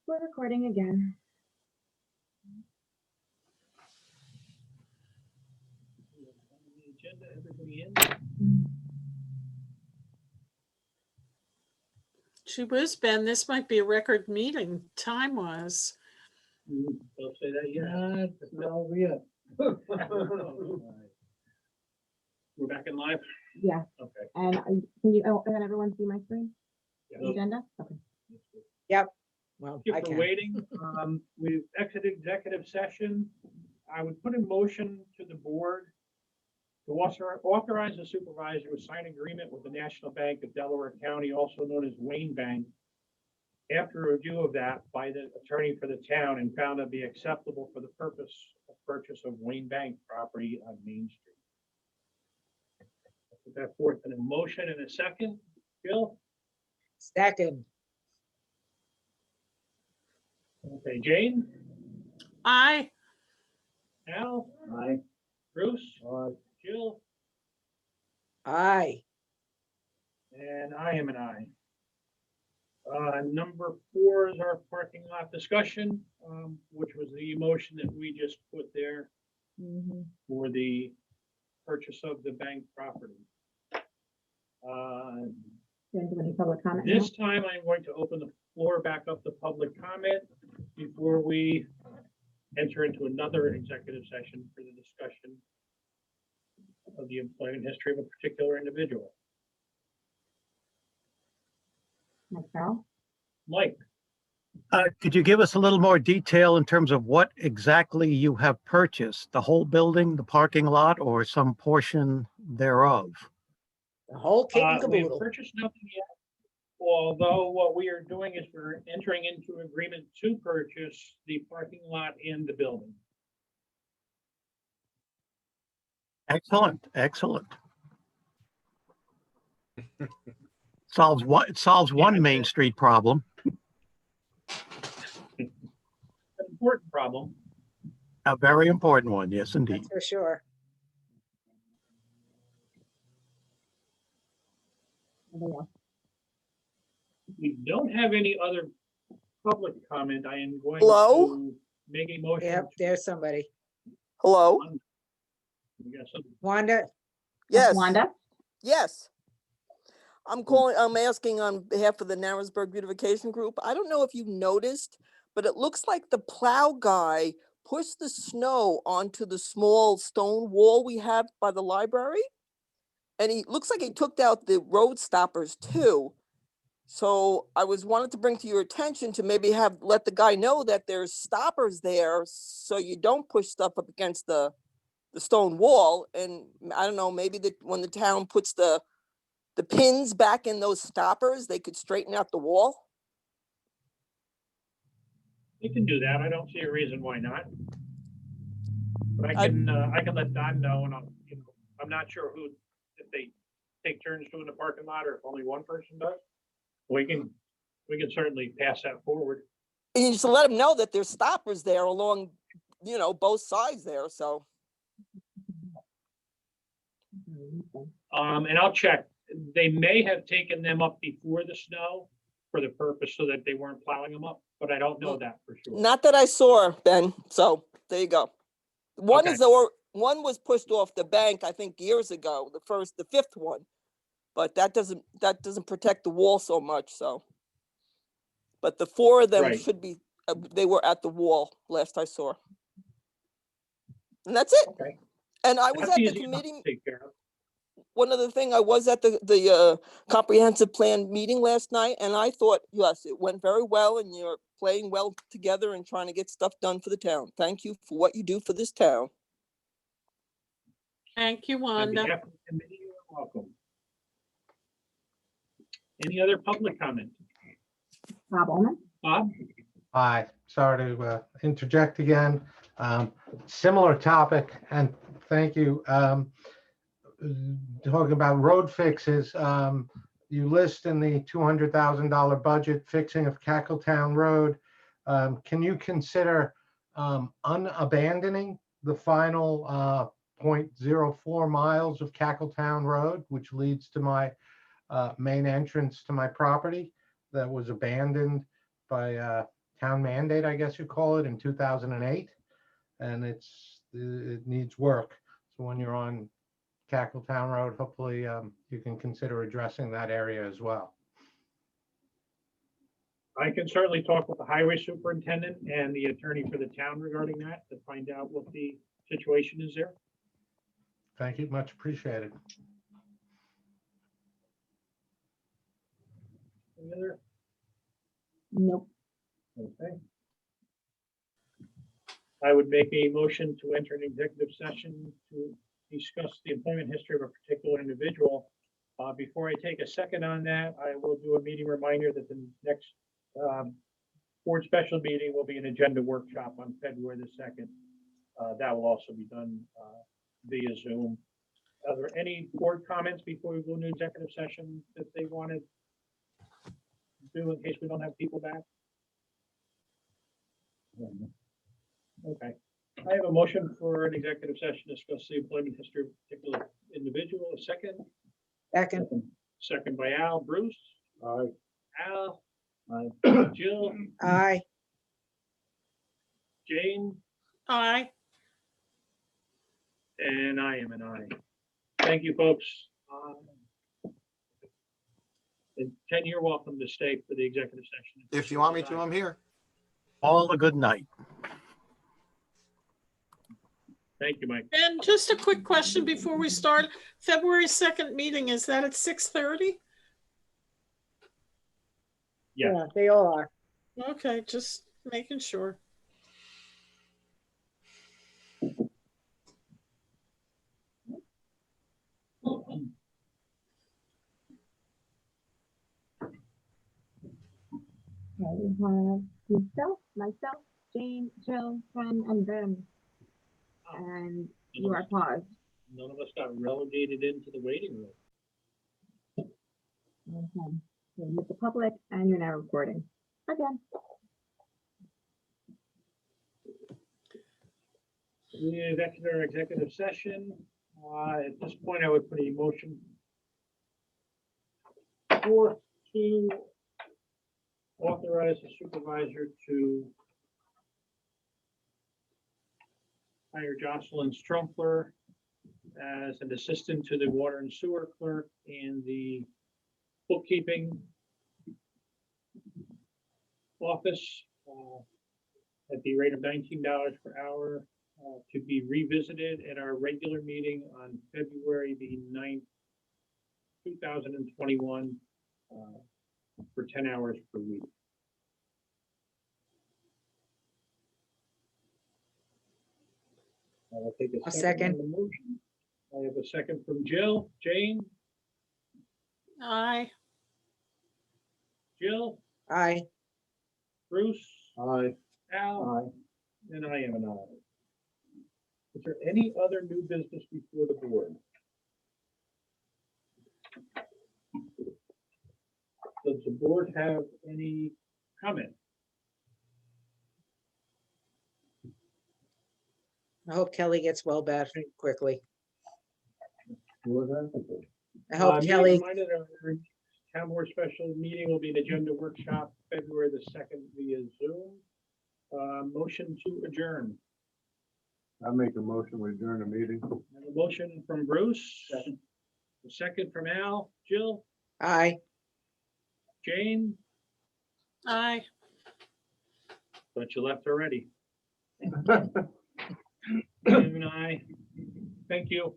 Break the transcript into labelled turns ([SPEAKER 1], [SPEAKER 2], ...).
[SPEAKER 1] We're recording again.
[SPEAKER 2] Agenda, everybody in?
[SPEAKER 3] Gee whiz, Ben, this might be a record meeting time-wise.
[SPEAKER 2] Don't say that yet.
[SPEAKER 4] It's not over yet.
[SPEAKER 2] We're back in live?
[SPEAKER 1] Yeah,
[SPEAKER 2] Okay.
[SPEAKER 1] and can everyone see my screen?
[SPEAKER 2] Yeah.
[SPEAKER 1] Agenda? Okay.
[SPEAKER 5] Well,
[SPEAKER 2] Thank
[SPEAKER 5] I
[SPEAKER 2] you for
[SPEAKER 5] can.
[SPEAKER 2] waiting. We've exited executive session. I would put a motion to the board to authorize the supervisor to sign agreement with the National Bank of Delaware County, also known as Wayne Bank, after a review of that by the attorney for the town and found to be acceptable for the purpose of purchase of Wayne Bank property on Main Street. I'll put that forth in a motion in a second. Bill?
[SPEAKER 5] Second,
[SPEAKER 2] Okay, Jane?
[SPEAKER 3] Aye.
[SPEAKER 2] Al?
[SPEAKER 4] Aye.
[SPEAKER 2] Bruce?
[SPEAKER 4] Aye.
[SPEAKER 2] Jill?
[SPEAKER 5] aye.
[SPEAKER 2] And I am an aye. Number 4 is our parking lot discussion, which was the motion that we just put there for the purchase of the bank property.
[SPEAKER 1] Any public comment? now?
[SPEAKER 2] This time I'm going to open the floor back up to public comment before we enter into another executive session for the discussion of the employment history of a particular individual.
[SPEAKER 1] Mike Farrell?
[SPEAKER 2] Mike?
[SPEAKER 6] Could you give us a little more detail in terms of what exactly you have purchased? The whole building, the parking lot, or some portion thereof?
[SPEAKER 5] The whole kit and
[SPEAKER 2] We've
[SPEAKER 5] caboodle.
[SPEAKER 2] purchased nothing yet, although what we are doing is we're entering into agreement to purchase the parking lot and the building.
[SPEAKER 6] Excellent, excellent. It solves one Main Street problem.
[SPEAKER 2] An important problem.
[SPEAKER 6] A very important one, yes, indeed.
[SPEAKER 5] That's for sure.
[SPEAKER 1] Anybody else?
[SPEAKER 2] We don't have any other public comment. I am going
[SPEAKER 7] Hello?
[SPEAKER 2] to make a motion.
[SPEAKER 5] Yep,
[SPEAKER 2] to-
[SPEAKER 5] there's somebody.
[SPEAKER 7] Hello?
[SPEAKER 2] We got some-
[SPEAKER 5] Wanda,
[SPEAKER 7] Yes.
[SPEAKER 1] Wanda?
[SPEAKER 7] Yes. I'm asking on behalf of the Narrowsburg Beautification Group. I don't know if you've noticed, but it looks like the plow guy pushed the snow onto the small stone wall we have by the library. And he looks like he took out the road stoppers too. So I wanted to bring to your attention to maybe let the guy know that there's stoppers there so you don't push stuff up against the stone wall. And I don't know, maybe when the town puts the pins back in those stoppers, they could straighten out the wall.
[SPEAKER 2] We can do that. I don't see a reason why not. But I
[SPEAKER 7] I-
[SPEAKER 2] can let Don know, and I'm not sure if they take turns doing the parking lot or if only one person does. We can certainly pass that forward.
[SPEAKER 7] And you just let them know that there's stoppers there along, both sides there, so.
[SPEAKER 2] And I'll check. They may have taken them up before the snow for the purpose so that they weren't plowing them up, but I don't know that for sure.
[SPEAKER 7] Not that I saw, Ben, so there you go. One
[SPEAKER 2] Okay.
[SPEAKER 7] one was pushed off the bank, I think, years ago, the fifth one. But that doesn't protect the wall so much, so. But the 4 of them
[SPEAKER 2] Right.
[SPEAKER 7] should be, they were at the wall last I saw. And that's it.
[SPEAKER 2] Okay.
[SPEAKER 7] And I was
[SPEAKER 2] That's
[SPEAKER 7] at the
[SPEAKER 2] easy enough to
[SPEAKER 7] committee,
[SPEAKER 2] take care of.
[SPEAKER 7] one other thing, I was at the comprehensive plan meeting last night, and I thought, yes, it went very well, and you're playing well together and trying to get stuff done for the town. Thank you for what you do for this town.
[SPEAKER 3] Thank you,
[SPEAKER 2] On
[SPEAKER 3] Wanda.
[SPEAKER 2] behalf of the committee, you're welcome. Any other public comment?
[SPEAKER 1] Bob Ullman?
[SPEAKER 2] Bob?
[SPEAKER 4] Hi, sorry to interject again. Similar topic, and thank you. Talking about road fixes, you list in the $200,000 budget fixing of Cackletown Road. Can you consider unabandoning the final 0.04 miles of Cackletown Road, which leads to my main entrance to my property that was abandoned by town mandate, I guess you call it, in 2008. And it needs work. So when you're on Cackletown Road, hopefully you can consider addressing that area as well.
[SPEAKER 2] I can certainly talk with the highway superintendent and the attorney for the town regarding that to find out what the situation is there.
[SPEAKER 4] Thank you, much appreciated.
[SPEAKER 2] Any other?
[SPEAKER 1] Nope.
[SPEAKER 2] Okay. I would make a motion to enter an executive session to discuss the employment history of a particular individual. Before I take a second on that, I will do a meeting reminder that the next board special meeting will be an agenda workshop on February the 2nd. That will also be done via Zoom. Are there any board comments before we go into executive session that they wanted to do in case we don't have people back? Okay. I have a motion for an executive session to discuss the employment history of a particular individual. A second?
[SPEAKER 5] Second,
[SPEAKER 2] Second by Al. Bruce? Aye. Al? Aye. Jill?
[SPEAKER 5] aye.
[SPEAKER 2] Jane?
[SPEAKER 3] Aye.
[SPEAKER 2] And I am an aye. Thank you, folks. And Ken, you're welcome to stay for the executive session.
[SPEAKER 8] If you want me to, I'm here.
[SPEAKER 6] All a good night.
[SPEAKER 2] Thank you, Mike.
[SPEAKER 3] And just a quick question before we start. February 2nd meeting, is that at 6:30?
[SPEAKER 2] Yes.
[SPEAKER 5] Yeah, they all are.
[SPEAKER 3] Okay, just making sure.
[SPEAKER 1] Okay, we have myself, Jane, Jill, Ken, and Ben. And you are paused.
[SPEAKER 2] None of us got relegated into the waiting room.
[SPEAKER 1] Okay. So with the public, and you're now recording. Again.
[SPEAKER 2] We exited our executive session. At this point, I would put a motion to authorize the supervisor to hire Jocelyn Strumpler as an assistant to the water and sewer clerk and the bookkeeping office at the rate of $19 per hour to be revisited at our regular meeting on February the 9th, 2021 for 10 hours per week. I will take
[SPEAKER 5] A
[SPEAKER 2] a
[SPEAKER 5] second.
[SPEAKER 2] second on the motion. I have a second from Jill. Jane,
[SPEAKER 3] Aye.
[SPEAKER 2] Jill,
[SPEAKER 5] Aye.
[SPEAKER 2] Bruce. Aye. Al. Aye. And I am an aye. Is there any other new business before the board? Does the board have any comment?
[SPEAKER 5] I hope Kelly gets well back quickly. I
[SPEAKER 2] Meeting
[SPEAKER 5] hope Kelly,
[SPEAKER 2] reminder that our town board special meeting will be an agenda workshop February the 2nd via Zoom. Motion to adjourn.
[SPEAKER 9] I make a motion, we adjourn the meeting.
[SPEAKER 2] I have a motion from Bruce. A second from Al. Jill,
[SPEAKER 5] aye.
[SPEAKER 2] Jane,
[SPEAKER 3] Aye.
[SPEAKER 2] but you left already. And I, thank you.